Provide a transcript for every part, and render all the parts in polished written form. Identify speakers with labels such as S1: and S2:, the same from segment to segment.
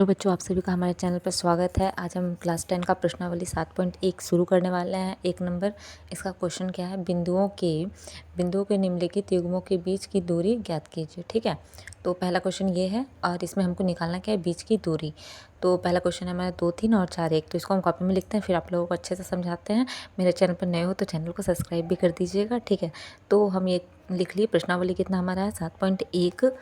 S1: तो बच्चों, आप सभी का हमारे चैनल पर स्वागत है। आज हम क्लास 10 का प्रश्नावली 7.1 शुरू करने वाले हैं। 1 नंबर इसका क्वेश्चन क्या है, बिंदुओं के निम्नलिखित युग्मों के बीच की दूरी ज्ञात कीजिए। ठीक है, तो पहला क्वेश्चन ये है और इसमें हमको निकालना क्या है, बीच की दूरी। तो पहला क्वेश्चन है हमारा 2, 3 और 4, 1। तो इसको हम कॉपी में लिखते हैं, फिर आप लोगों को अच्छे से समझाते हैं। मेरे चैनल पर नए हो तो चैनल को सब्सक्राइब भी कर दीजिएगा। ठीक है, तो हम ये लिख लिए प्रश्नावली कितना हमारा है 7.1।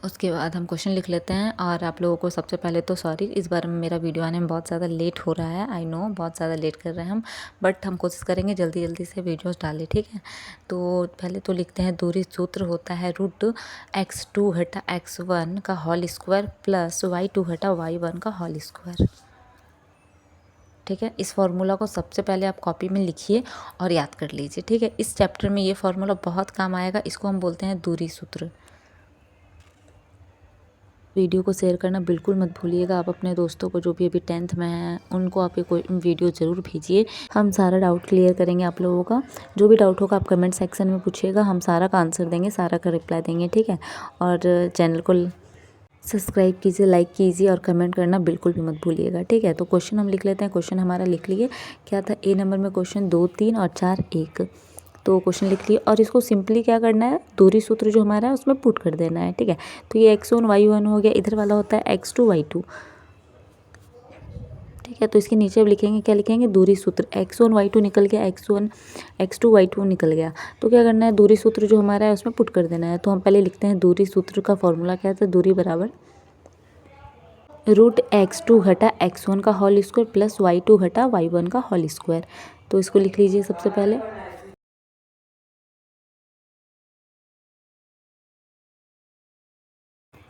S1: उसके बाद हम क्वेश्चन लिख लेते हैं। और आप लोगों को सबसे पहले तो सॉरी, इस बार मेरा वीडियो आने में बहुत ज़्यादा लेट हो रहा है। आई नो बहुत ज़्यादा लेट कर रहे हैं हम, बट हम कोशिश करेंगे जल्दी जल्दी से वीडियोस डालें। ठीक है, तो पहले तो लिखते हैं दूरी सूत्र होता है √x2 घटा x1 का होल स्क्वायर प्लस y2 घटा y1 का होल स्क्वायर। ठीक है, इस फॉर्मूला को सबसे पहले आप कॉपी में लिखिए और याद कर लीजिए। ठीक है, इस चैप्टर में ये फॉर्मूला बहुत काम आएगा। इसको हम बोलते हैं दूरी सूत्र। वीडियो को शेयर करना बिल्कुल मत भूलिएगा। आप अपने दोस्तों को जो भी अभी 10th में हैं उनको आप ये कोई वीडियो ज़रूर भेजिए। हम सारा डाउट क्लियर करेंगे आप लोगों का। जो भी डाउट होगा आप कमेंट सेक्शन में पूछिएगा, हम सारा का आंसर देंगे, सारा का रिप्लाई देंगे। ठीक है, और चैनल को सब्सक्राइब कीजिए, लाइक कीजिए और कमेंट करना बिल्कुल भी मत भूलिएगा। ठीक है, तो क्वेश्चन हम लिख लेते हैं। क्वेश्चन हमारा लिख लिए, क्या था ए नंबर में क्वेश्चन 2, 3 और 4, 1। तो क्वेश्चन लिख लिए और इसको सिंपली क्या करना है, दूरी सूत्र जो हमारा है उसमें पुट कर देना है। ठीक है, तो ये x1 y1 हो गया, इधर वाला होता है x2 y2। ठीक है, तो इसके नीचे अब लिखेंगे, क्या लिखेंगे, दूरी सूत्र। x1 y2 निकल गया, x2 y2 निकल गया। तो क्या करना है, दूरी सूत्र जो हमारा है उसमें पुट कर देना है। तो हम पहले लिखते हैं दूरी सूत्र का फॉर्मूला क्या था, दूरी बराबर √x2 घटा x1 का होल स्क्वायर प्लस y2 घटा y1 का होल स्क्वायर। तो इसको लिख लीजिए सबसे पहले।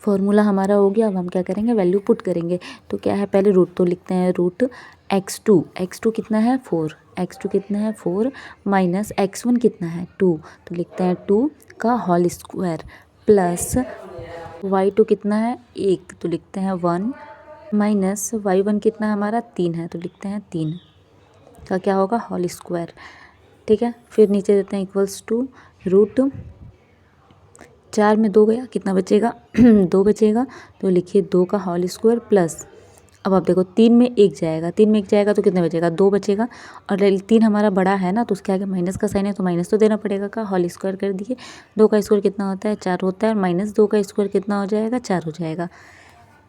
S1: फॉर्मूला हमारा हो गया। अब हम क्या करेंगे, वैल्यू पुट करेंगे। तो क्या है, पहले रूट तो लिखते हैं, √x2 कितना है 4, x2 कितना है 4 माइनस x1 कितना है 2। तो लिखते हैं 2 का होल स्क्वायर प्लस y2 कितना है 1, तो लिखते हैं 1 माइनस y1 कितना हमारा 3 है, तो लिखते हैं 3 का क्या होगा, होल स्क्वायर। ठीक है, फिर नीचे देते हैं इक्वल्स टू √4 में 2 गया, कितना बचेगा 2 बचेगा। तो लिखिए 2 का होल स्क्वायर प्लस, अब आप देखो 3 में 1 जाएगा, 3 में 1 जाएगा तो कितना बचेगा, 2 बचेगा। और 3 हमारा बड़ा है ना, तो उसके आगे माइनस का साइन है तो माइनस तो देना पड़ेगा। का होल स्क्वायर कर दिए, 2 का स्क्वायर कितना होता है 4 होता है, और माइनस 2 का स्क्वायर कितना हो जाएगा 4 हो जाएगा।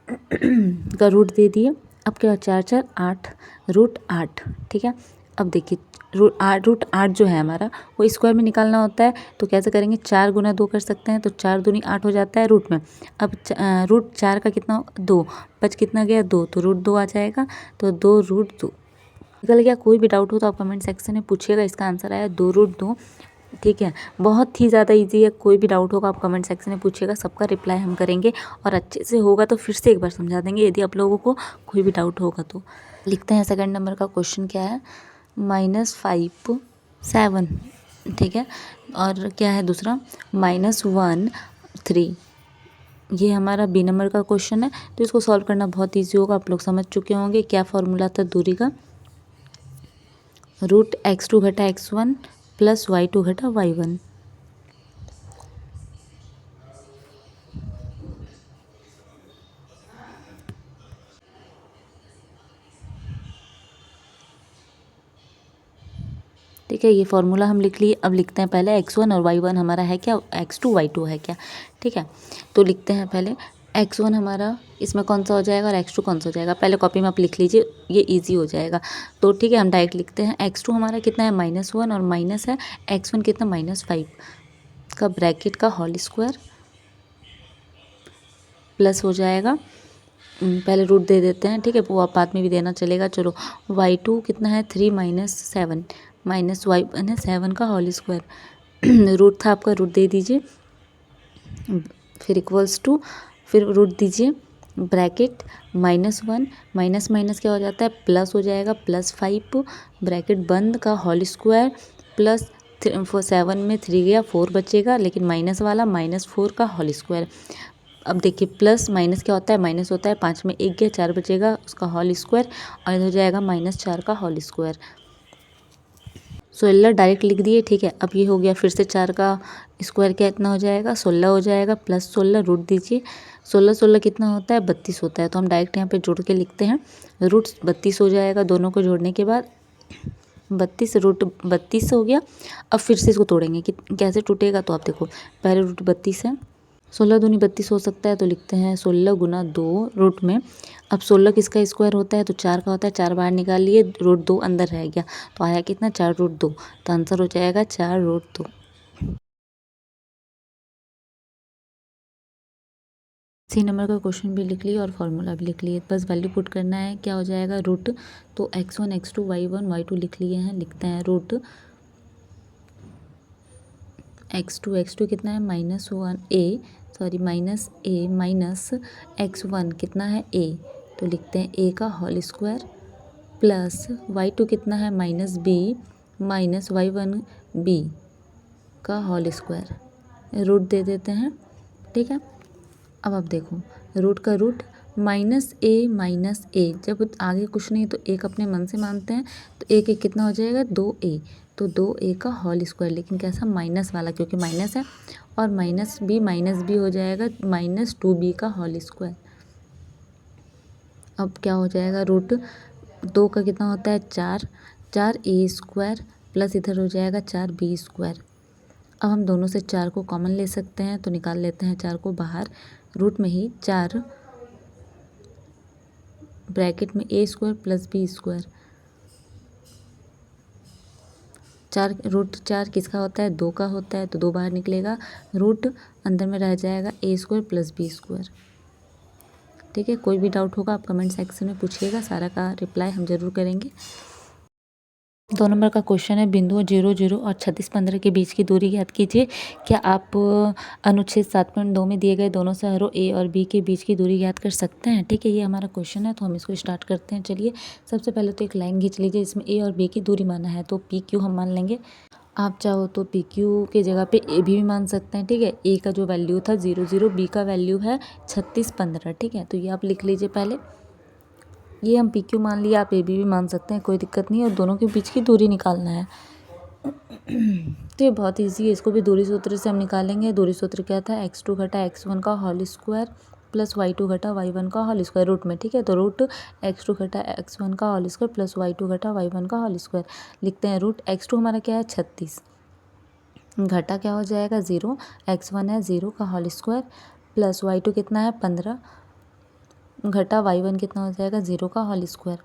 S1: का रूट दे दिए। अब क्या, 4 4 8 √8। ठीक है, अब देखिए √8 जो है हमारा वो स्क्वायर में निकालना होता है। तो कैसे करेंगे, 4 गुना 2 कर सकते हैं, तो 4 दूनी 8 हो जाता है रूट में। अब √4 का कितना 2 बच कितना गया 2, तो √2 आ जाएगा। तो 2 √2 निकल गया। कोई भी डाउट हो तो आप कमेंट सेक्शन में पूछिएगा। इसका आंसर आया 2 √2। ठीक है, बहुत ही ज़्यादा इजी है। कोई भी डाउट होगा आप कमेंट सेक्शन में पूछिएगा, सबका रिप्लाई हम करेंगे। और अच्छे से होगा तो फिर से एक बार समझा देंगे यदि आप लोगों को कोई भी डाउट होगा तो। लिखते हैं सेकंड नंबर का क्वेश्चन क्या है, -5 7। ठीक है, और क्या है दूसरा, -1 3। ये हमारा बी नंबर का क्वेश्चन है। तो इसको सॉल्व करना बहुत ईजी होगा, आप लोग समझ चुके होंगे क्या फॉर्मूला था दूरी का, √x2 घटा x1 प्लस y2 घटा y1। ठीक है, ये फॉर्मूला हम लिख लिए। अब लिखते हैं पहले x1 और y1 हमारा है क्या, x2 y2 है क्या। ठीक है, तो लिखते हैं पहले x1 हमारा इसमें कौन सा हो जाएगा और x2 कौन सा हो जाएगा। पहले कॉपी में आप लिख लीजिए, ये इजी हो जाएगा। तो ठीक है, हम डायरेक्ट लिखते हैं x2 हमारा कितना है -1 और माइनस है x1 कितना -5 का ब्रैकेट का होल स्क्वायर प्लस हो जाएगा, पहले रूट दे देते हैं। ठीक है, वो आप बाद में भी देना चलेगा। चलो y2 कितना है 3 -7 माइनस y1 है 7 का होल स्क्वायर। रूट था आपका, रूट दे दीजिए, फिर इक्वल्स टू, फिर रूट दीजिए, ब्रैकेट -1 माइनस माइनस क्या हो जाता है प्लस हो जाएगा, +5 ब्रैकेट बंद का होल स्क्वायर प्लस 7 में 3 गया 4 बचेगा, लेकिन माइनस वाला -4 का होल स्क्वायर। अब देखिए प्लस माइनस क्या होता है, माइनस होता है, 5 में 1 गया 4 बचेगा उसका होल स्क्वायर, और इधर हो जाएगा -4 का होल स्क्वायर। 16 डायरेक्ट लिख दिए। ठीक है, अब ये हो गया, फिर से 4 का स्क्वायर क्या इतना हो जाएगा 16 हो जाएगा, +16 रूट दीजिए, 16 16 कितना होता है 32 होता है, तो हम डायरेक्ट यहाँ पे जोड़ के लिखते हैं। रूट 32 हो जाएगा दोनों को जोड़ने के बाद, 32 रूट 32 हो गया। अब फिर से इसको तोड़ेंगे कि कैसे टूटेगा, तो आप देखो पहले रूट 32 है, 16 दूनी 32 हो सकता है, तो लिखते हैं 16 गुना 2 रूट में। अब 16 किसका स्क्वायर होता है, तो 4 का होता है, 4 बाहर निकाल लिए, रूट 2 अंदर रह गया, तो आया कितना 4 रूट 2, तो आंसर हो जाएगा 4 रूट 2। सी नंबर का क्वेश्चन भी लिख लिए और फॉर्मूला भी लिख लिए, बस वैल्यू पुट करना है, क्या हो जाएगा रूट, तो x1 x2 y1 y2 लिख लिए हैं, लिखते हैं रूट x2 कितना है माइनस ए माइनस x1 कितना है a, तो लिखते हैं a का होल स्क्वायर प्लस y2 कितना है minus b minus y1 b का होल स्क्वायर, रूट दे देते हैं, ठीक है। अब आप देखो रूट का रूट माइनस ए, जब आगे कुछ नहीं तो एक अपने मन से मानते हैं, तो एक एक कितना हो जाएगा 2a, तो 2a का होल स्क्वायर, लेकिन कैसा माइनस वाला, क्योंकि माइनस है, और माइनस बी हो जाएगा माइनस 2b का होल स्क्वायर। अब क्या हो जाएगा रूट 2 का कितना होता है 4 ए स्क्वायर प्लस इधर हो जाएगा 4b स्क्वायर। अब हम दोनों से 4 को कॉमन ले सकते हैं, तो निकाल लेते हैं 4 को बाहर, रूट में ही 4 ब्रैकेट में A square plus B square, 4 root 4 किसका होता है 2 का होता है, तो 2 बाहर निकलेगा, रूट अंदर में रह जाएगा ए स्क्वायर प्लस बी स्क्वायर। ठीक है, कोई भी डाउट होगा आप कमेंट सेक्शन में पूछिएगा, सारा का रिप्लाई हम ज़रूर करेंगे। 2 नंबर का क्वेश्चन है, बिंदुओं 0 0 और 36 15 के बीच की दूरी ज्ञात कीजिए। क्या आप अनुच्छेद 7.2 में दिए गए दोनों शहरों ए और बी के बीच की दूरी ज्ञात कर सकते हैं? ठीक है, ये हमारा क्वेश्चन है, तो हम इसको स्टार्ट करते हैं। चलिए सबसे पहले तो एक लाइन खींच लीजिए, इसमें ए और बी की दूरी माना है, तो पी क्यू हम मान लेंगे। आप चाहो तो पी क्यू के जगह पे ए भी मान सकते हैं। ठीक है, ए का जो वैल्यू था 0 0, बी का वैल्यू है 36 15। ठीक है, तो ये आप लिख लीजिए पहले, ये हम पी क्यू मान लिया, आप ए बी भी मान सकते हैं, कोई दिक्कत नहीं है, और दोनों के बीच की दूरी निकालना है। तो ये बहुत इजी है, इसको भी दूरी सूत्र से हम निकालेंगे। दूरी सूत्र क्या था, x2 घटा x1 का होल स्क्वायर प्लस y2 घटा y1 का होल स्क्वायर, रूट में। ठीक है, तो रूट x2 घटा x1 का होल स्क्वायर प्लस y2 घटा y1 का होल स्क्वायर, लिखते हैं रूट x2 हमारा क्या है 36, घटा क्या हो जाएगा 0, x1 है 0 का होल स्क्वायर प्लस y2 कितना है 15, घटा y1 कितना हो जाएगा 0 का होल स्क्वायर।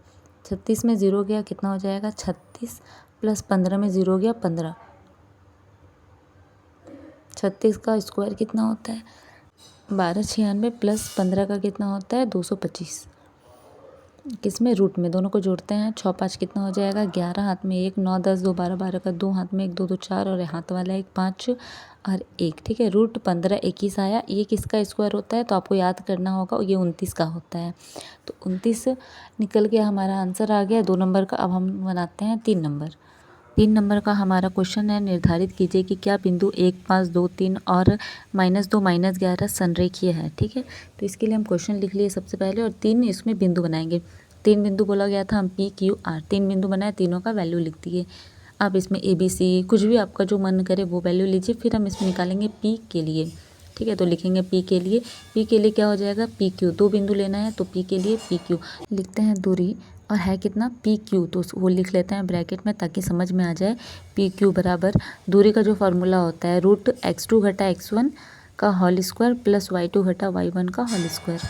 S1: 36 में 0 गया कितना हो जाएगा 36, प्लस 15 में 0 गया 15, 36 का स्क्वायर कितना होता है 1296, प्लस 15 का कितना होता है 225, किसमें रूट में, दोनों को जोड़ते हैं, 6 5 कितना हो जाएगा 11, हाथ में 1, 9 10 2 12 12 का 2, हाथ में 1 2 2 4, और हाथ वाला 1 5 और 1। ठीक है, रूट 15 21 आया, ये किसका स्क्वायर होता है, तो आपको याद करना होगा, ये 29 का होता है, तो 29 निकल गया, हमारा आंसर आ गया 2 नंबर का। अब हम बनाते हैं 3 नंबर। 3 नंबर का हमारा क्वेश्चन है, निर्धारित कीजिए कि क्या बिंदु 1 5 2 3 और -2 -11 संरेखीय है। ठीक है, तो इसके लिए हम क्वेश्चन लिख लिए सबसे पहले, और 3 इसमें बिंदु बनाएंगे। 3 बिंदु बोला गया था, हम पी क्यू आर 3 बिंदु बनाए, तीनों का वैल्यू लिख दिए। आप इसमें ए बी सी कुछ भी आपका जो मन करे वो वैल्यू लीजिए, फिर हम इसमें निकालेंगे पी के लिए। ठीक है, तो लिखेंगे पी के लिए क्या हो जाएगा पी क्यू, 2 बिंदु लेना है, तो पी के लिए पी क्यू लिखते हैं दूरी, और है कितना पी क्यू, तो वो लिख लेते हैं ब्रैकेट में ताकि समझ में आ जाए। पी क्यू बराबर दूरी का जो फार्मूला होता है रूट x2 घटा x1 का होल स्क्वायर प्लस y2 घटा y1 का होल स्क्वायर।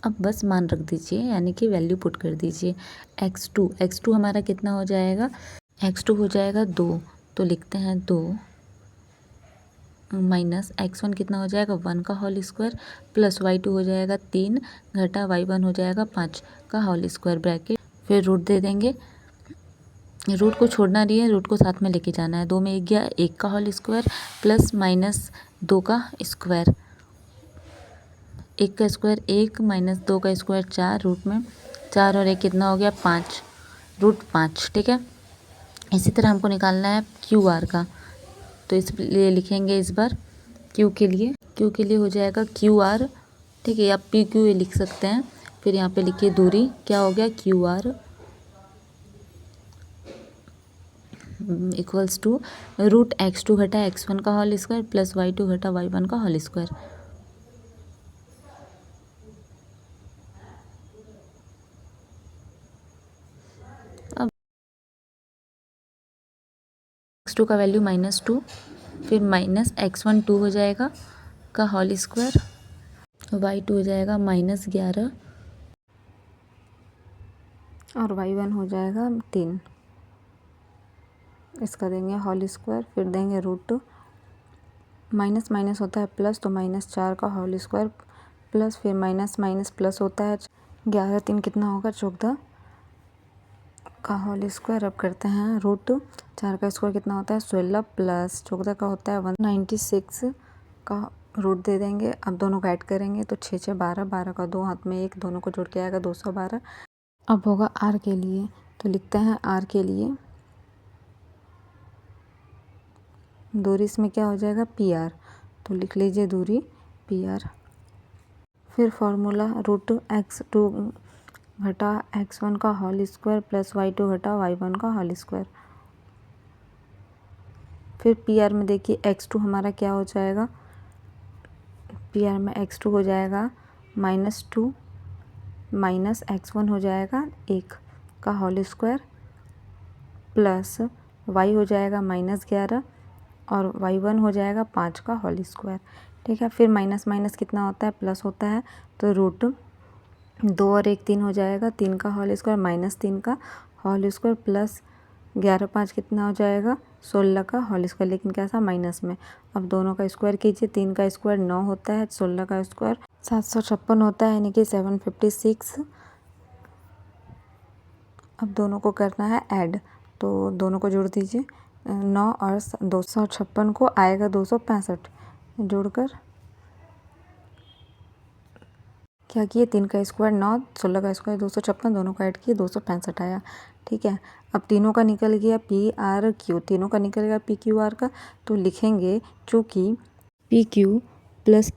S1: अब बस मान रख दीजिए, यानी कि वैल्यू पुट कर दीजिए। x2 हमारा कितना हो जाएगा, x2 हो जाएगा 2, तो लिखते हैं 2 माइनस x1 कितना हो जाएगा 1 का होल स्क्वायर प्लस y2 हो जाएगा 3 घटा y1 हो जाएगा 5 का होल स्क्वायर, ब्रैकेट फिर रूट दे देंगे। रूट को छोड़ना नहीं है, रूट को साथ में लेके जाना है। 2 में 1 गया, 1 का होल स्क्वायर प्लस माइनस 2 का स्क्वायर, 1 का स्क्वायर 1 माइनस 2 का स्क्वायर 4, रूट में 4 और 1 कितना हो गया 5, रूट 5। ठीक है, इसी तरह हमको निकालना है क्यू आर का, तो इसलिए लिखेंगे इस बार क्यू के लिए हो जाएगा क्यू आर। ठीक है, आप पी क्यू ए लिख सकते हैं, फिर यहाँ पे लिखिए दूरी क्या हो गया Q R equals to root x2 घटा x1 का होल स्क्वायर प्लस y2 घटा y1 का होल स्क्वायर। अब x2 का वैल्यू -2, फिर माइनस x1 2 हो जाएगा का होल स्क्वायर, y2 हो जाएगा -11 और y1 हो जाएगा 3। इसका देंगे होल स्क्वायर, फिर देंगे रूट, माइनस माइनस होता है प्लस तो -4 का होल स्क्वायर प्लस फिर माइनस माइनस प्लस होता है 11 3 कितना होगा 14 का होल स्क्वायर। अब करते हैं रूट, 4 का स्क्वायर कितना होता है 16 प्लस 14 का होता है 196 का रूट दे देंगे। अब दोनों को ऐड करेंगे तो 6 6 12, 12 का 2 हाथ में 1, दोनों को जोड़ के आएगा 212। अब होगा r के लिए, तो लिखते हैं r के लिए दूरी इसमें क्या हो जाएगा PR, तो लिख लीजिए दूरी PR। फिर फॉर्मूला रूट x2 घटा x1 का होल स्क्वायर प्लस y2 घटा y1 का होल स्क्वायर। फिर PR में देखिए x2 हमारा क्या हो जाएगा, PR में x2 हो जाएगा -2 माइनस x1 हो जाएगा 1 का होल स्क्वायर प्लस y हो जाएगा -11 और y1 हो जाएगा 5 का होल स्क्वायर। ठीक है, फिर माइनस माइनस कितना होता है प्लस होता है, तो रूट 2 और 1 3 हो जाएगा, 3 का होल स्क्वायर -3 का होल स्क्वायर प्लस 11 5 कितना हो जाएगा 16 का होल स्क्वायर, लेकिन कैसा माइनस में। अब दोनों का स्क्वायर कीजिए, 3 का स्क्वायर 9 होता है, 16 का स्क्वायर 756 होता है, यानी कि 756। अब दोनों को करना है ऐड, तो दोनों को जोड़ दीजिए, 9 और 256 को आएगा 265, जोड़कर क्या किए 3 का स्क्वायर 9, 16 का स्क्वायर 256, दोनों को ऐड किए 265 आया। ठीक है, अब तीनों का निकल गया PRQ, तीनों का निकल गया PQR का, तो लिखेंगे चूँकि PQ plus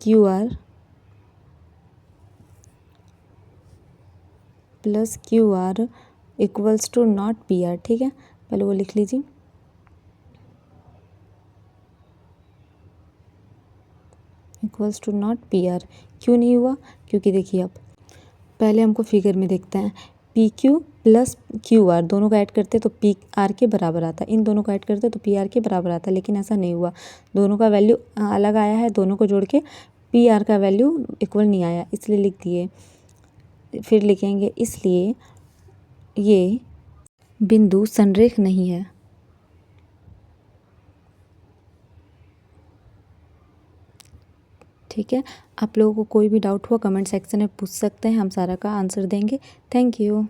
S1: QR equals to not PR। ठीक है, पहले वो लिख लीजिए, इक्वल्स टू नॉट PR। क्यों नहीं हुआ, क्योंकि देखिए अब पहले हमको फिगर में देखते हैं, PQ प्लस QR दोनों को ऐड करते तो PR के बराबर आता, इन दोनों को ऐड करते तो PR के बराबर आता, लेकिन ऐसा नहीं हुआ, दोनों का वैल्यू अलग आया है, दोनों को जोड़ के PR का वैल्यू इक्वल नहीं आया, इसलिए लिख दिए। फिर लिखेंगे इसलिए ये बिंदु संरेख नहीं है। ठीक है, आप लोगों को कोई भी डाउट हुआ कमेंट सेक्शन में पूछ सकते हैं, हम सारा का आंसर देंगे। Thank you.